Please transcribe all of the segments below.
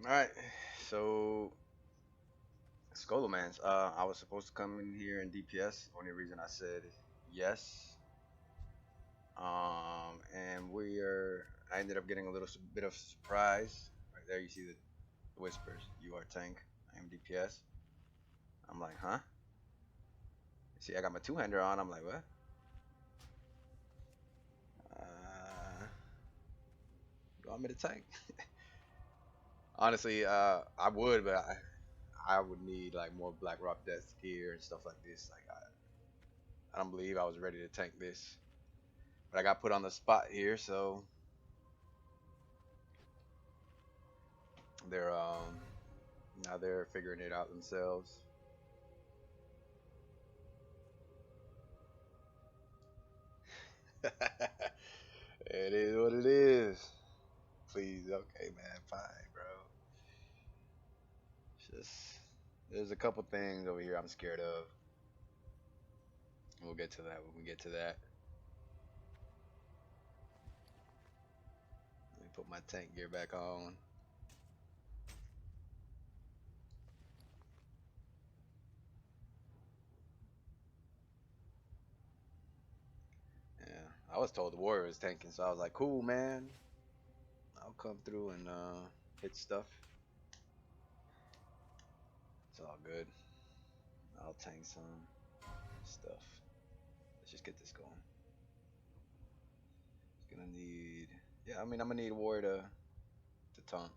All right, so Scholomance. I was supposed to come in here in DPS. Only reason I said yes. And we are. I ended up getting a little bit of surprise. Right there, you see the whispers. You are tank. I am DPS. I'm like, huh? See, I got my two-hander on. I'm like, what? You want me to tank? Honestly, I would, but I would need like more Black Rock Death gear and stuff like this. Like, I don't believe I was ready to tank this. But I got put on the spot here, so they're now they're figuring it out themselves. It is what it is. Please, okay, man, fine, bro. It's just there's a couple things over here I'm scared of. We'll get to that when we get to that. Let me put my tank gear back on. Yeah, I was told the warrior was tanking, so I was like, cool, man. I'll come through and hit stuff. It's all good. I'll tank some stuff. Let's just get this going. It's gonna need. Yeah, I mean, I'm gonna need a warrior to taunt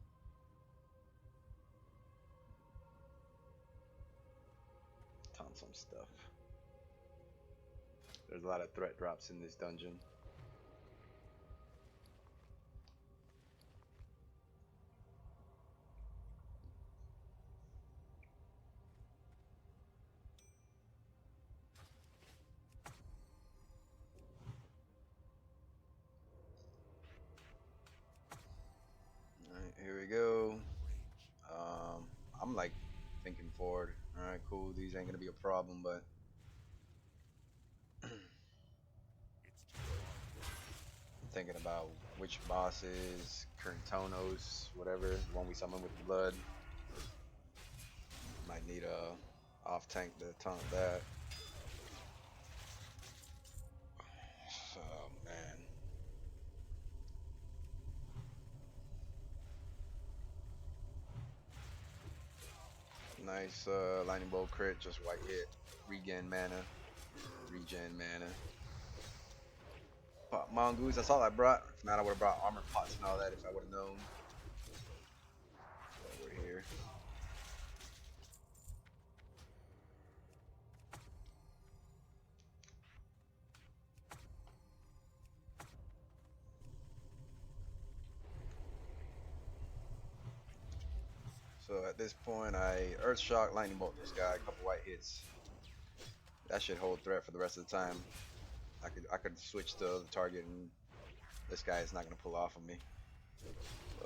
some stuff. There's a lot of threat drops in this dungeon. Alright, here we go. I'm like thinking forward. Alright, cool. These ain't gonna be a problem, but I'm thinking about which bosses, Tonos, whatever, the one we summon with blood. Might need a off tank to taunt that. Oh man. Nice lightning bolt crit, just white hit. Regen mana. Regen mana. Pop mongoose, that's all I brought. If not, I would have brought armor pots and all that if I would have known. But we're here. So at this point, I Earth Shock, Lightning Bolt this guy, a couple white hits. That should hold threat for the rest of the time. I could switch to the target and this guy is not gonna pull off of me. So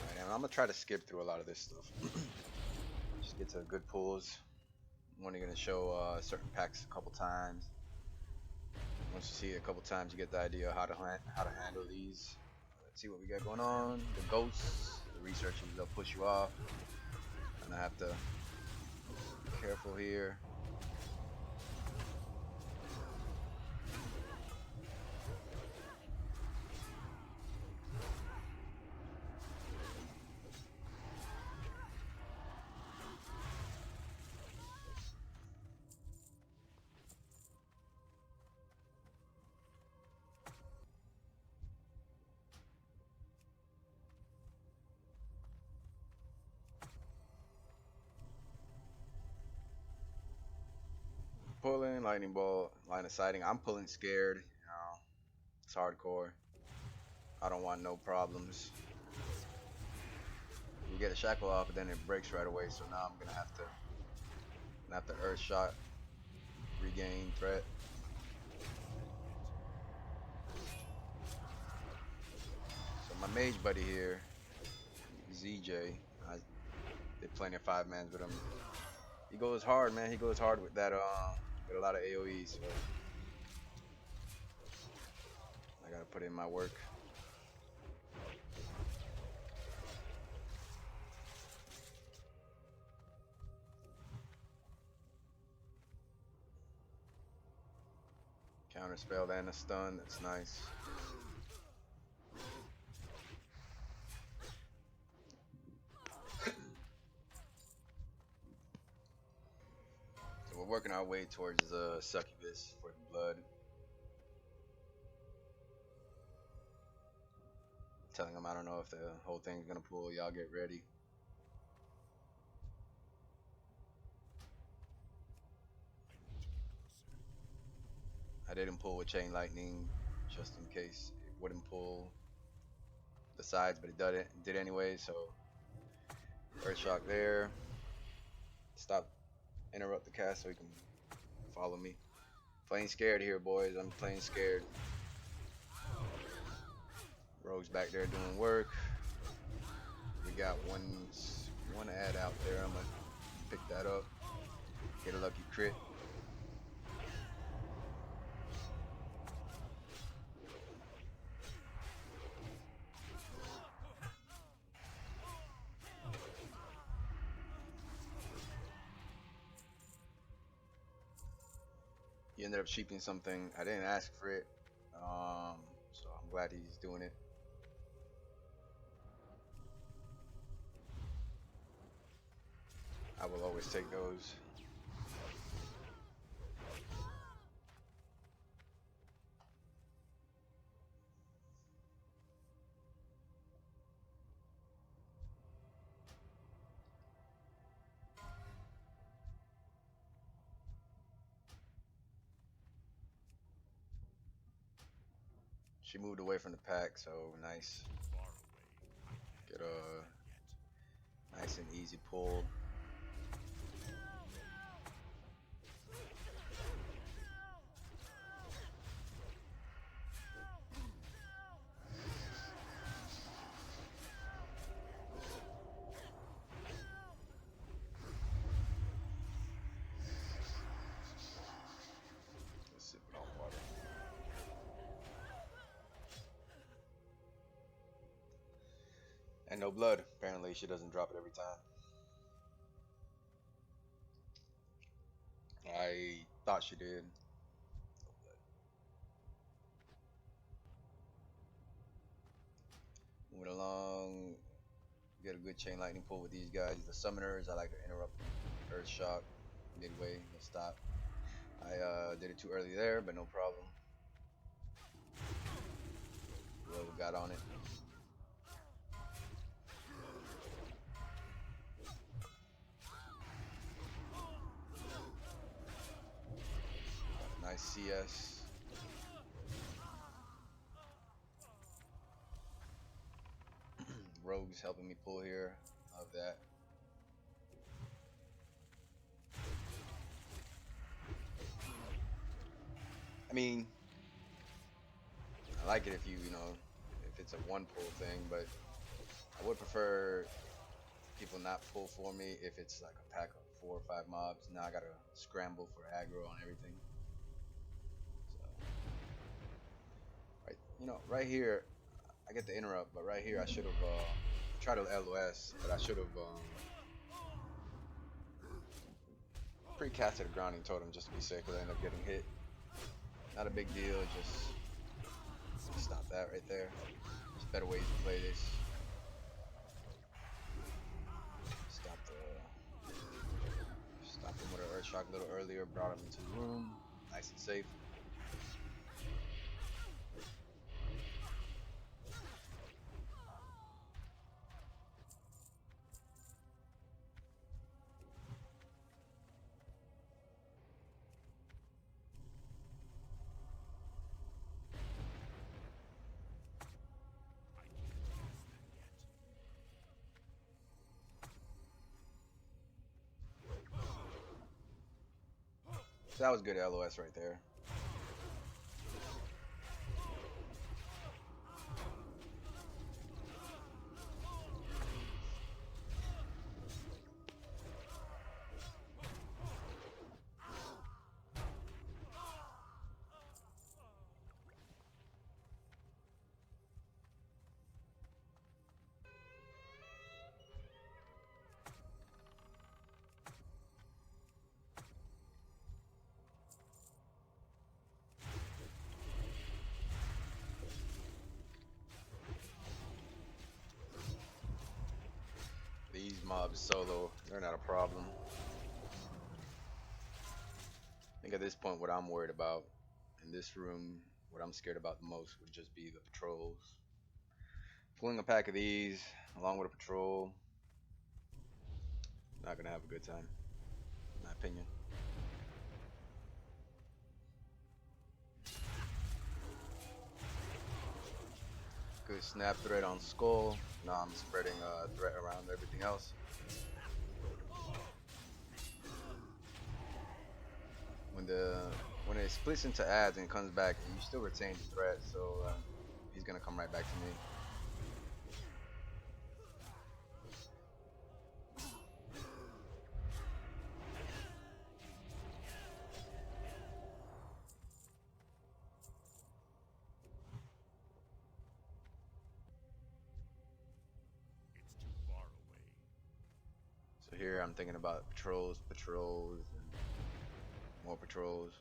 alright, and I'm gonna try to skip through a lot of this stuff. Just get to good pulls. I'm only gonna show certain packs a couple times. Once you see it a couple times, you get the idea of how to handle these. Let's see what we got going on. The ghosts, the researchers, they'll push you off, and I have to be careful here. Pulling, lightning bolt, line of sighting. I'm pulling scared. You know, it's hardcore. I don't want no problems. You get a shackle off, but then it breaks right away. So now I'm gonna have to earth shot, regain threat. So my mage buddy here, ZJ. Did plenty of 5-mans with him. He goes hard, man. He goes hard with that. With a lot of AOE. So I gotta put in my work. Counter spell and a stun. That's nice. So we're working our way towards succubus for the blood. Telling him I don't know if the whole thing's gonna pull. Y'all get ready. I didn't pull with chain lightning just in case it wouldn't pull the sides, but it did anyway. So earth shock there. Stop, interrupt the cast so he can follow me. Playing scared here, boys. I'm playing scared. Rogue's back there doing work. We got one ad out there. I'm gonna pick that up. Get a lucky crit. He ended up sheeping something. I didn't ask for it, so I'm glad he's doing it. I will always take those. She moved away from the pack, so nice. Get a nice and easy pull. And no blood. Apparently she doesn't drop it every time. I thought she did. Moving along. Get a good chain lightning pull with these guys. The summoners, I like to interrupt earth shock midway. They'll stop. I did it too early there, but no problem. Whoever got on it. Nice CS. Rogue's helping me pull here. Love that. I mean, I like it if you know, if it's a one pull thing, but I would prefer people not pull for me if it's like a pack of 4 or 5 mobs. Now I gotta scramble for aggro on everything. So, right here, I get the interrupt, but right here I should have tried to LOS, but I should have pre-casted a grounding totem just to be safe, because I end up getting hit. Not a big deal, just stop that right there. There's better ways to play this. Stopped him with an earth shock a little earlier, brought him into the room, nice and safe. So that was good LOS right there. mobs solo, they're not a problem. I think at this point, what I'm worried about in this room, what I'm scared about the most would just be the patrols. Pulling a pack of these along with a patrol, not gonna have a good time, in my opinion. Good snap threat on Skull. Now I'm spreading threat around everything else. When it splits into ads and comes back, you still retain the threat, so he's gonna come right back to me. So here I'm thinking about patrols, and more patrols.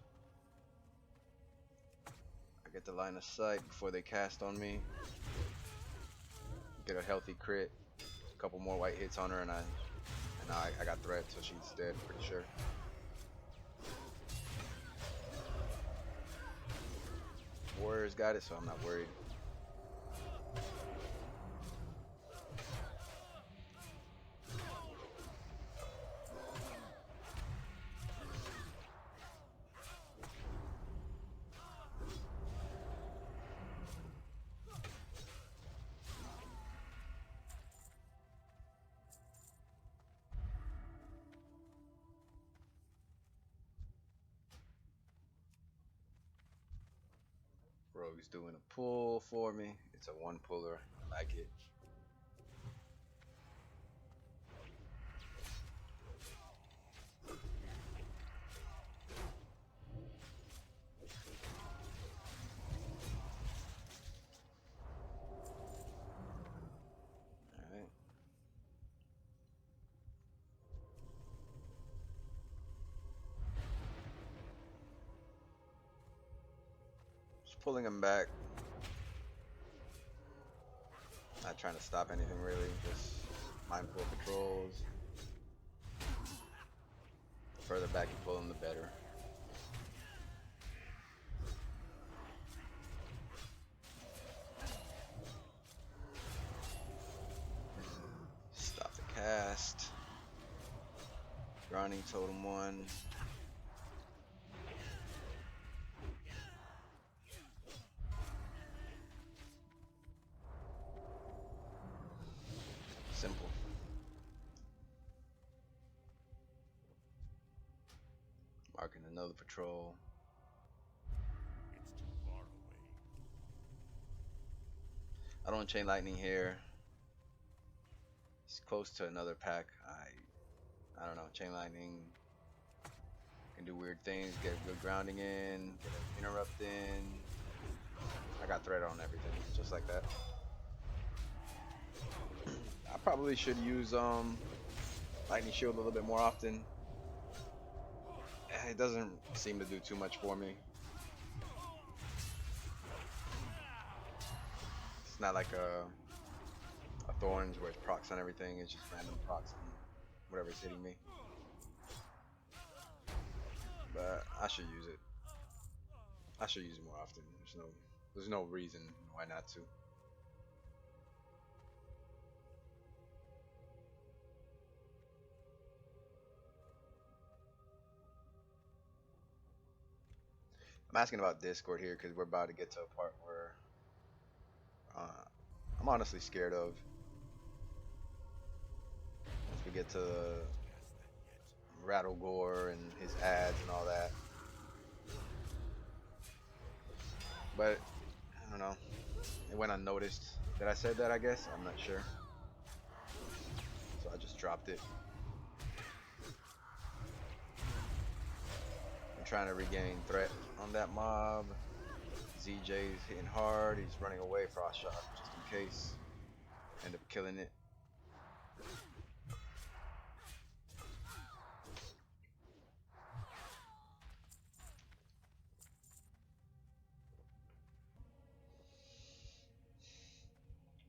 I get the line of sight before they cast on me. Get a healthy crit, a couple more white hits on her, and I got threat, so she's dead, pretty sure. Warriors got it, so I'm not worried. Rogue's doing a pull for me. It's a one puller. I like it. Alright. Just pulling him back. Not trying to stop anything really, just mindful of patrols. The further back you pull him, the better. Stop the cast. Grinding totem 1. Simple. Marking another patrol. It's too far away. I don't chain lightning here. It's close to another pack. I don't know. Chain lightning can do weird things. Get a good grounding in. Get an interrupt in. I got threat on everything, just like that. I probably should use lightning shield a little bit more often. It doesn't seem to do too much for me. It's not like a thorns where it's procs on everything. It's just random procs on whatever's hitting me. But I should use it. I should use it more often. There's no reason why not to. I'm asking about Discord here because we're about to get to a part where I'm honestly scared of. Once we get to Rattlegore and his ads and all that. But I don't know. It went unnoticed. Did I say that? I guess I'm not sure. So I just dropped it. I'm trying to regain threat on that mob. ZJ's hitting hard. He's running away. Frost shot just in case. End up killing it.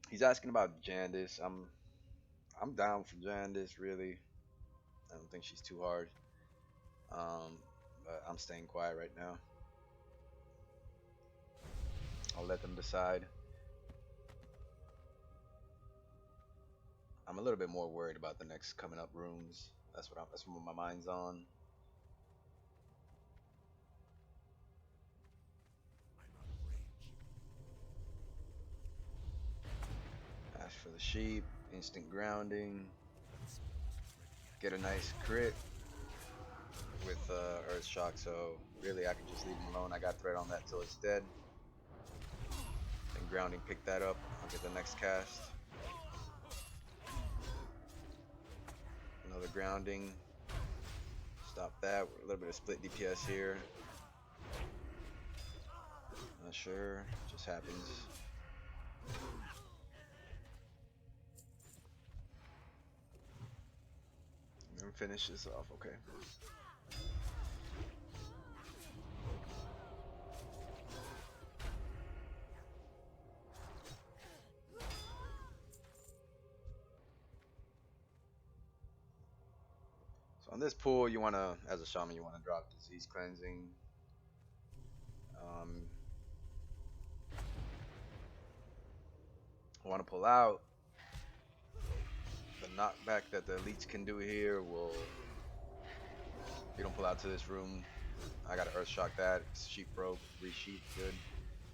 He's asking about Jandis. I'm I'm down for Jandis, really. I don't think she's too hard. Um, but I'm staying quiet right now. I'll let them decide. I'm a little bit more worried about the next coming up rooms. That's what my mind's on. Ash for the sheep, instant grounding, get a nice crit with Earth Shock. So really, I can just leave him alone. I got threat on that till it's dead. And grounding, pick that up. I'll get the next cast. Another grounding. Stop that. A little bit of split DPS here. Not sure. Just happens. And finish this off. Okay. So on this pool, you wanna, as a shaman, you wanna drop disease cleansing. Um, want to pull out. The knockback that the elites can do here will, if you don't pull out to this room, I gotta earth shock that. Sheep broke, re-sheep, good.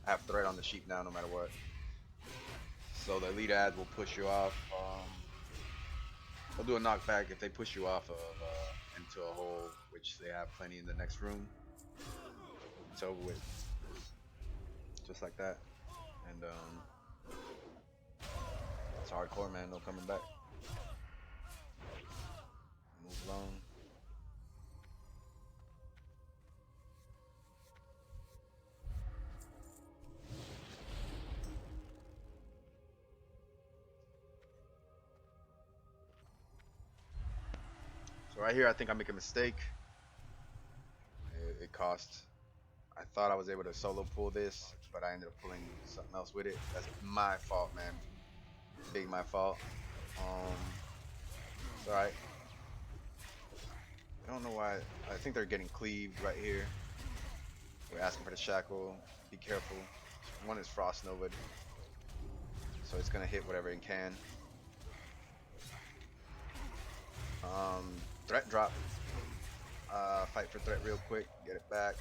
I have threat on the sheep now no matter what. So the elite ads will push you off. They'll do a knockback if they push you off of into a hole, which they have plenty in the next room. It's over with. Just like that. And it's hardcore, man. No coming back. Move along. So right here, I think I make a mistake. It cost. I thought I was able to solo pull this, but I ended up pulling something else with it. That's my fault, man. Big my fault. It's alright. I don't know why. I think they're getting cleaved right here. We're asking for the shackle. Be careful. One is Frost Nova, so it's gonna hit whatever it can. Threat drop. Fight for threat real quick. Get it back.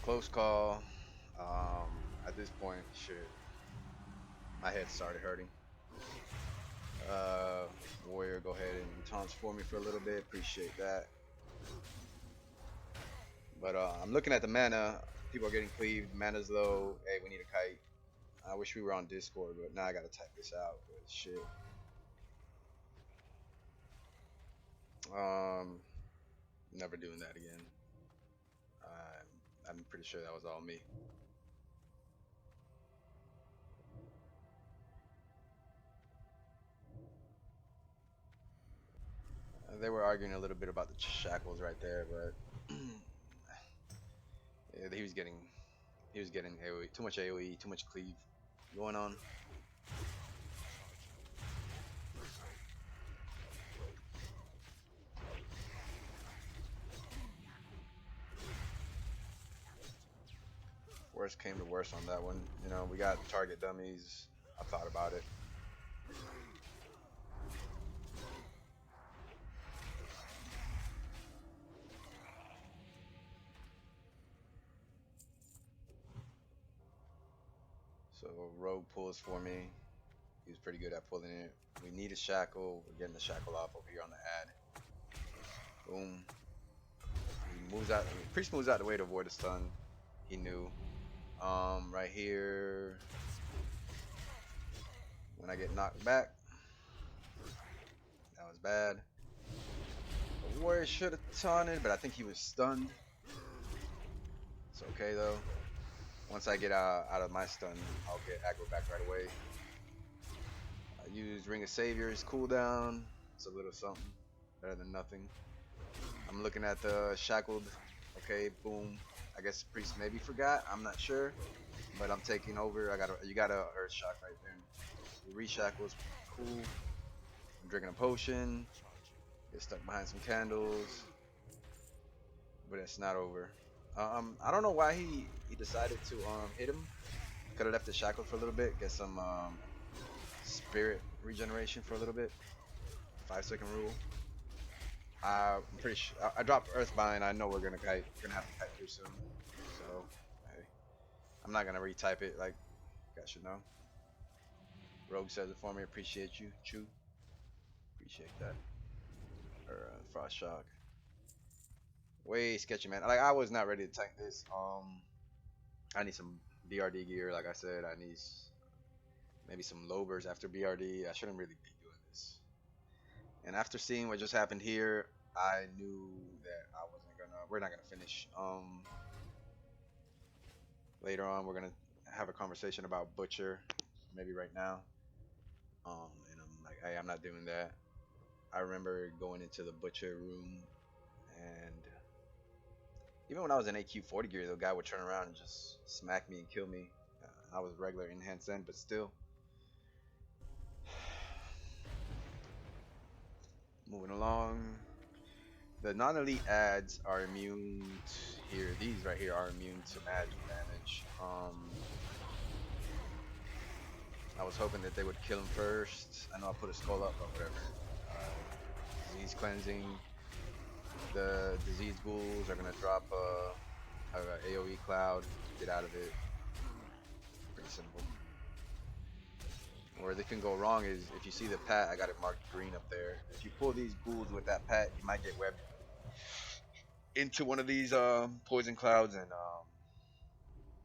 Close call. At this point, shit, my head started hurting. Warrior, go ahead and taunts for me for a little bit. Appreciate that. But I'm looking at the mana. People are getting cleaved. Mana's low. Hey, we need a kite. I wish we were on Discord, but now I gotta type this out. But shit. Never doing that again. I'm pretty sure that was all me. They were arguing a little bit about the shackles right there, but yeah, he was getting AoE, too much AoE, too much cleave going on. Worst came to worst on that one. You know, we got target dummies. I thought about it. So Rogue pulls for me. He was pretty good at pulling it. We need a shackle. We're getting the shackle off over here on the ad. Boom. He moves out. Priest moves out the way to avoid the stun. He knew. Right here. When I get knocked back, that was bad. The warrior should have taunted, but I think he was stunned. It's okay though. Once I get out of my stun, I'll get aggro back right away. I use Ring of Savior's cooldown. It's a little something. Better than nothing. I'm looking at the shackled. Okay, boom. I guess Priest maybe forgot. I'm not sure. but I'm taking over. You got a earth shock right there. The reshackle's cool. I'm drinking a potion. Get stuck behind some candles, but it's not over. I don't know why he decided to hit him. Could have left the shackle for a little bit, get some spirit regeneration for a little bit. 5-second rule. I'm pretty sure I dropped Earthbind. I know we're gonna have to kite through soon. So hey, I'm not gonna retype it. Like you guys should know. Rogue says it for me. Appreciate you, Chew. Appreciate that. Or Frost Shock. Way sketchy, man. Like I was not ready to tank this. I need some BRD gear. Like I said, I need maybe some lowers after BRD. I shouldn't really be doing this. And after seeing what just happened here, I knew that I wasn't gonna. We're not gonna finish. Later on, we're gonna have a conversation about Butcher, maybe right now. And I'm like, hey, I'm not doing that. I remember going into the Butcher room, and even when I was in AQ40 gear, the guy would turn around and just smack me and kill me. I was regular in hand send, but still. Moving along. The non-elite ads are immune here. These right here are immune to magic damage. I was hoping that they would kill him first. I know I put a skull up, but whatever. Disease cleansing. The disease ghouls are gonna drop a AOE cloud. Get out of it. Pretty simple. Where they can go wrong is if you see the pat, I got it marked green up there. If you pull these ghouls with that pat, you might get webbed into one of these poison clouds, and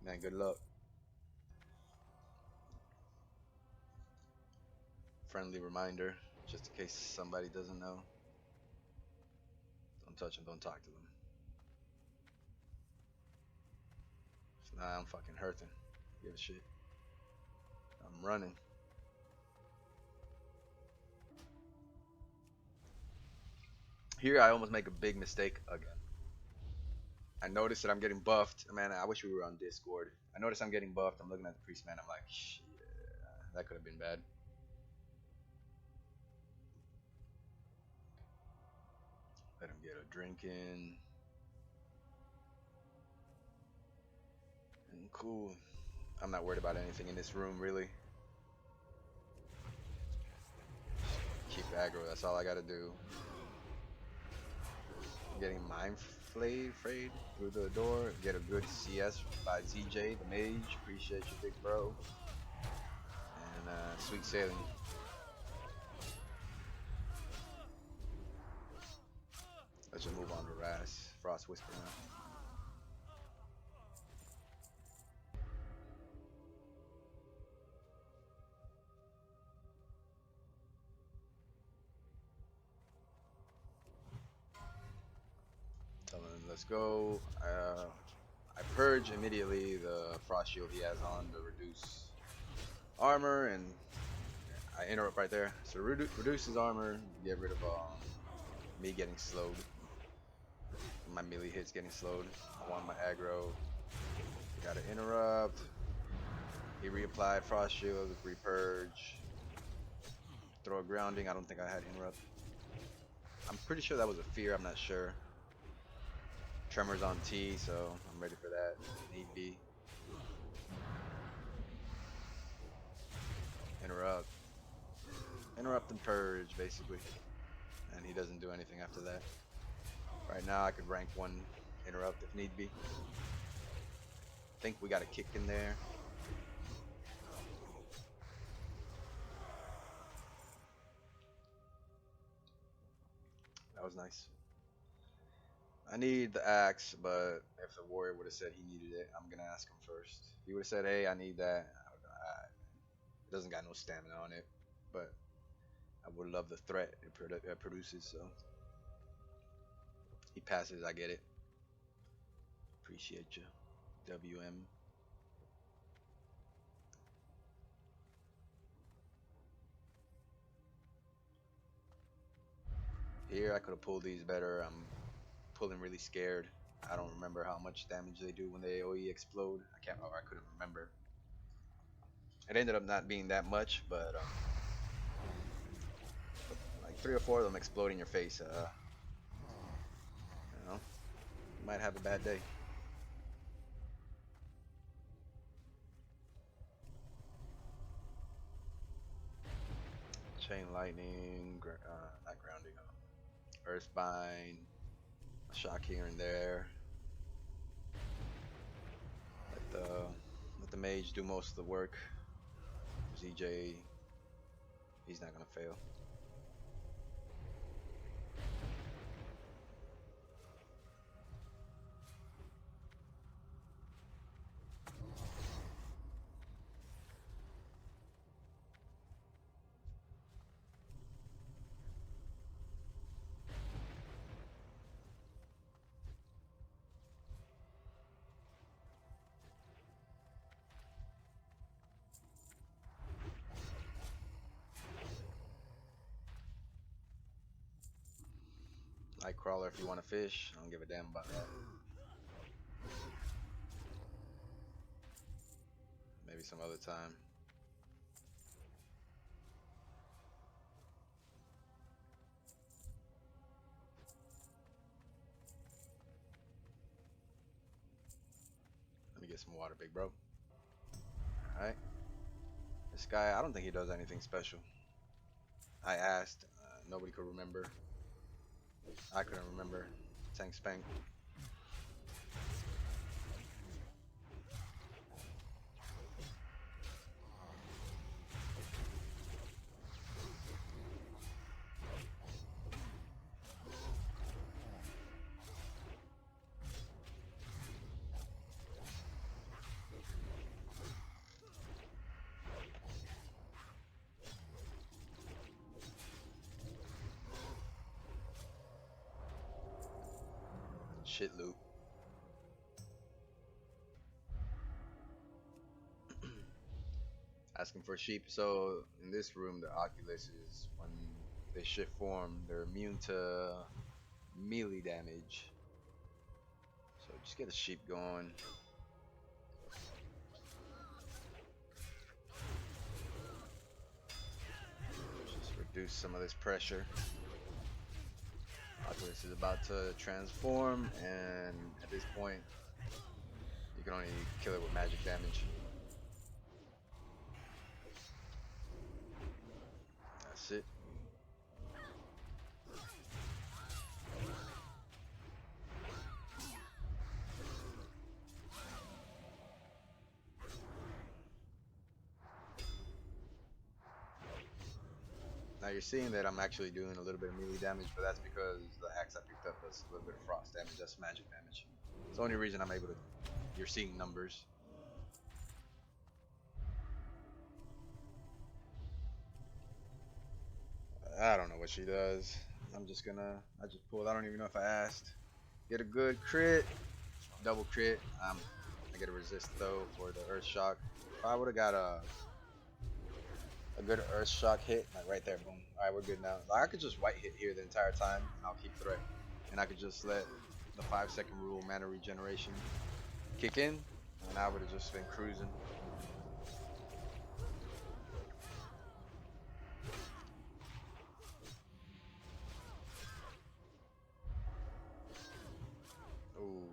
man, good luck. Friendly reminder, just in case somebody doesn't know. Don't touch them, don't talk to them. Nah, I'm fucking hurting. Give a shit. I'm running. Here I almost make a big mistake again. I noticed that I'm getting buffed. Man, I wish we were on Discord. I noticed I'm getting buffed. I'm looking at the priest man. I'm like, shit, that could have been bad. Let him get a drink in. And cool. I'm not worried about anything in this room, really. Keep aggro. That's all I gotta do. I'm getting mind frayed through the door. Get a good CS by ZJ, the mage. Appreciate you, big bro. And sweet sailing. Let's just move on to Ras. Frost Whisper now. Tell him, let's go. I purge immediately the frost shield he has on to reduce armor, and I interrupt right there. So reduce his armor, get rid of me getting slowed. My melee hits getting slowed. I want my aggro. Gotta interrupt. He reapplied frost shield, repurge. Throw a grounding. I don't think I had interrupt. I'm pretty sure that was a fear. I'm not sure. Tremors on T, so I'm ready for that if need be. Interrupt. Interrupt and purge, basically. And he doesn't do anything after that. Right now I could rank one interrupt if need be. I think we got a kick in there. That was nice. I need the axe, but if the warrior would have said he needed it, I'm gonna ask him first. If he would have said, hey, I need that, it doesn't got no stamina on it, but I would love the threat it produces, so. He passes, I get it. Appreciate you. WM. Here I could have pulled these better. I'm pulling really scared. I don't remember how much damage they do when they AoE explode. I couldn't remember. It ended up not being that much, but like 3 or 4 of them explode in your face. You know, you might have a bad day. Chain lightning, not grounding, earthbind, a shock here and there. Let the let the mage do most of the work. ZJ, he's not gonna fail. Nightcrawler if you want to fish. I don't give a damn about that. Maybe some other time. Let me get some water, big bro. Alright. This guy, I don't think he does anything special. I asked. Nobody could remember. I couldn't remember. Tank spank. Shit loot. Asking for sheep. So in this room, the Oculus is when they shift form, they're immune to melee damage. So just get a sheep going. Just reduce some of this pressure. Oculus is about to transform, and at this point, you can only kill it with magic damage. That's it. Now you're seeing that I'm actually doing a little bit of melee damage, but that's because the axe I picked up does a little bit of frost damage. That's magic damage. It's the only reason I'm able to. You're seeing numbers. I don't know what she does. I'm just gonna. I just pulled. I don't even know if I asked. Get a good crit, double crit. I get a resist though for the earth shock. If I would have got a good earth shock hit, like right there, boom. All right, we're good now. Like, I could just white hit here the entire time, and I'll keep threat, and I could just let the 5-second rule mana regeneration kick in, and I would have just been cruising. Ooh.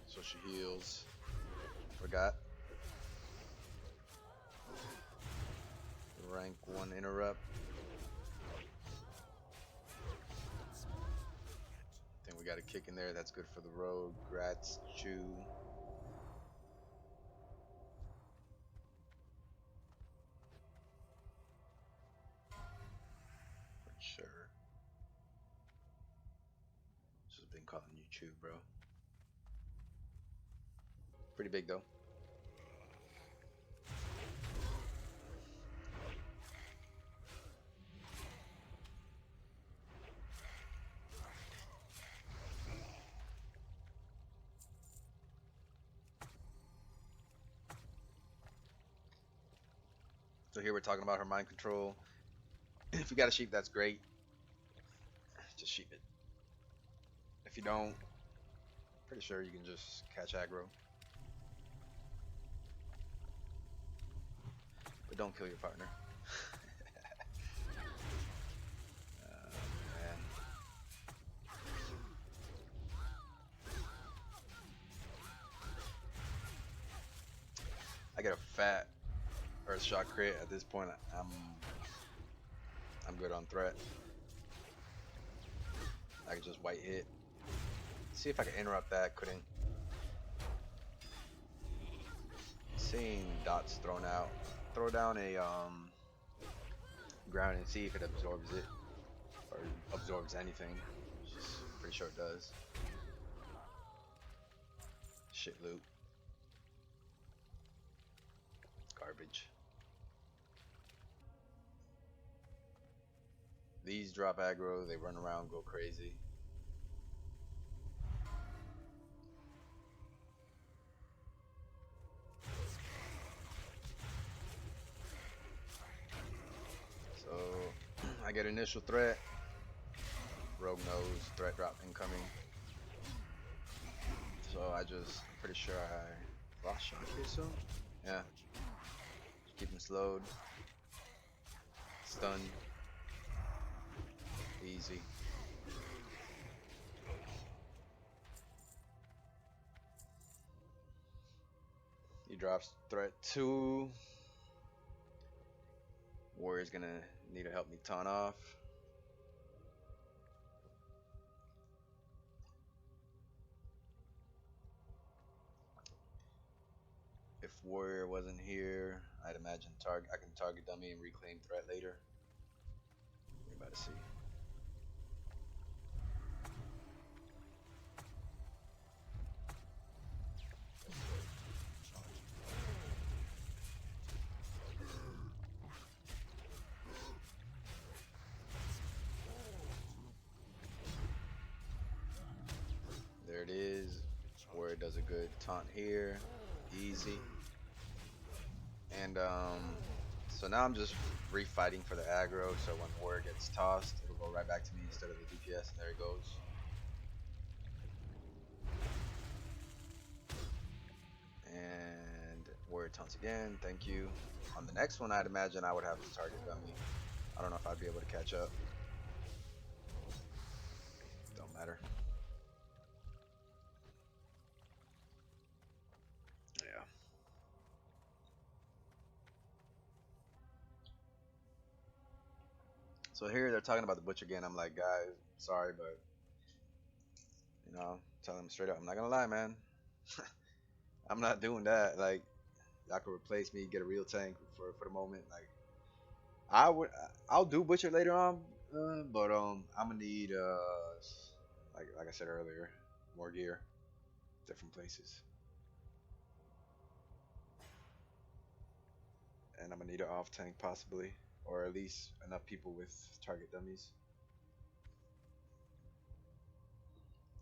So she heals. Forgot. Rank 1 interrupt. Then we got a kick in there. That's good for the road. Grats, chew. For sure. Just been calling you chew, bro. Pretty big though. So here we're talking about her mind control. If you got a sheep, that's great. Just sheep it. If you don't, pretty sure you can just catch aggro. but don't kill your partner. Man. I get a fat Earth Shock crit at this point. I'm good on threat. I can just white hit. See if I can interrupt that. Couldn't. Seeing dots thrown out. Throw down a ground and see if it absorbs it or absorbs anything. Just pretty sure it does. Shit loot. Garbage. These drop aggro, they run around, go crazy. So I get initial threat. Rogue knows threat drop incoming. So I'm pretty sure I lost shot here soon. Yeah. Keep him slowed. Stun. Easy. He drops threat 2. Warrior's gonna need to help me taunt off. If Warrior wasn't here, I'd imagine I can target dummy and reclaim threat later. We're about to see. There it is. Warrior does a good taunt here. Easy. And so now I'm just refighting for the aggro, so when Warrior gets tossed, it'll go right back to me instead of the DPS, and there it goes. And Warrior taunts again, thank you. On the next one, I'd imagine I would have to target dummy. I don't know if I'd be able to catch up. Don't matter. Yeah. So here they're talking about the butcher again. I'm like, guys, sorry, but you know, telling them straight up, I'm not gonna lie, man. I'm not doing that. Like, y'all can replace me, get a real tank for the moment. Like, I'll do butcher later on, but I'm gonna need like I said earlier, more gear, different places, and I'm gonna need an off tank possibly, or at least enough people with target dummies.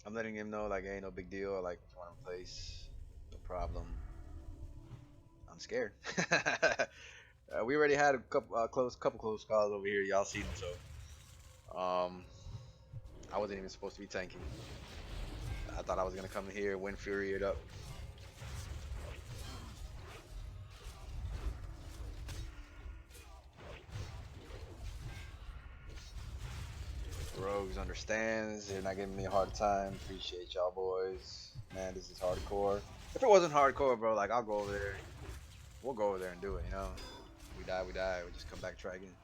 I'm letting him know like, hey, no big deal. Like, if you want to place, no problem. I'm scared. We already had a couple close calls over here. Y'all seen them, so I wasn't even supposed to be tanking. I thought I was gonna come in here, win Fury it up. Rogues understands. They're not giving me a hard time. Appreciate y'all boys. Man, this is hardcore. If it wasn't hardcore, bro, like I'll go over there. We'll go over there and do it. You know, we die, we die. We just come back, try again.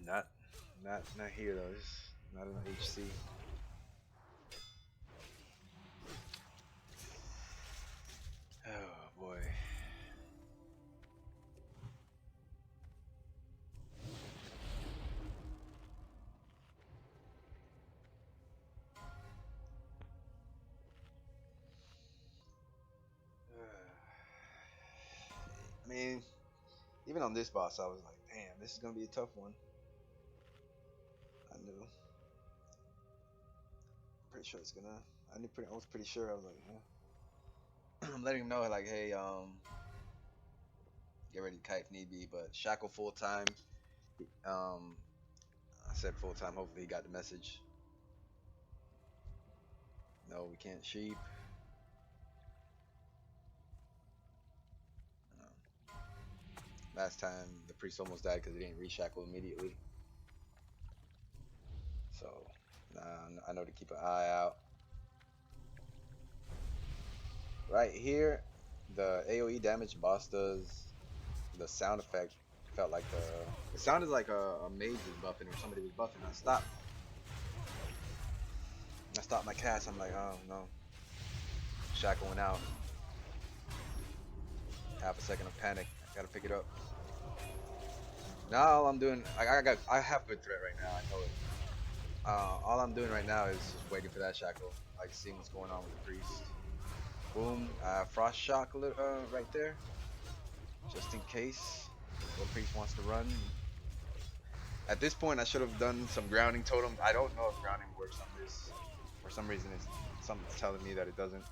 Not here though. It's not in the HC. Oh boy. I mean, even on this boss, I was like, damn, this is gonna be a tough one. I knew. Pretty sure it's gonna. I was pretty sure. I was like, yeah. I'm letting him know, like, hey, get ready to kite if need be, but shackle full time. Um, I said full time. Hopefully, he got the message. No, we can't sheep. Last time the priest almost died because he didn't reshackle immediately. So I know to keep an eye out. Right here, the AoE damage boss does, the sound effect felt like it sounded like a mage was buffing or somebody was buffing. I stopped my cast. I'm like, oh no, shackling out. Half a second of panic. I gotta pick it up. Now all I'm doing, I have good threat right now. I know it. All I'm doing right now is just waiting for that shackle, like seeing what's going on with the priest. Boom, frost shock right there, just in case the priest wants to run. At this point, I should have done some grounding totem. I don't know if grounding works on this. For some reason, something's telling me that it doesn't.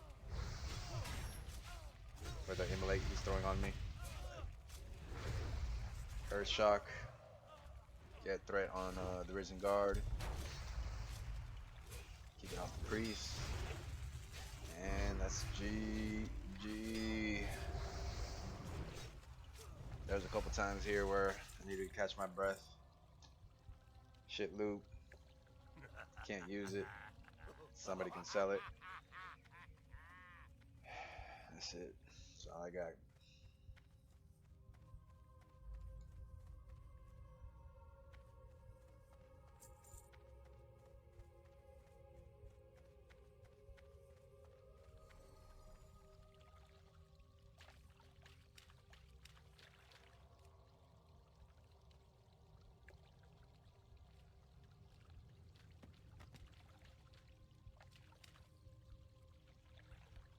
For the immolate he's throwing on me. Earth shock. Get threat on the risen guard. Keep it off the priest. And that's GG. There's a couple times here where I needed to catch my breath. Shit loop. Can't use it. Somebody can sell it. That's it. That's all I got.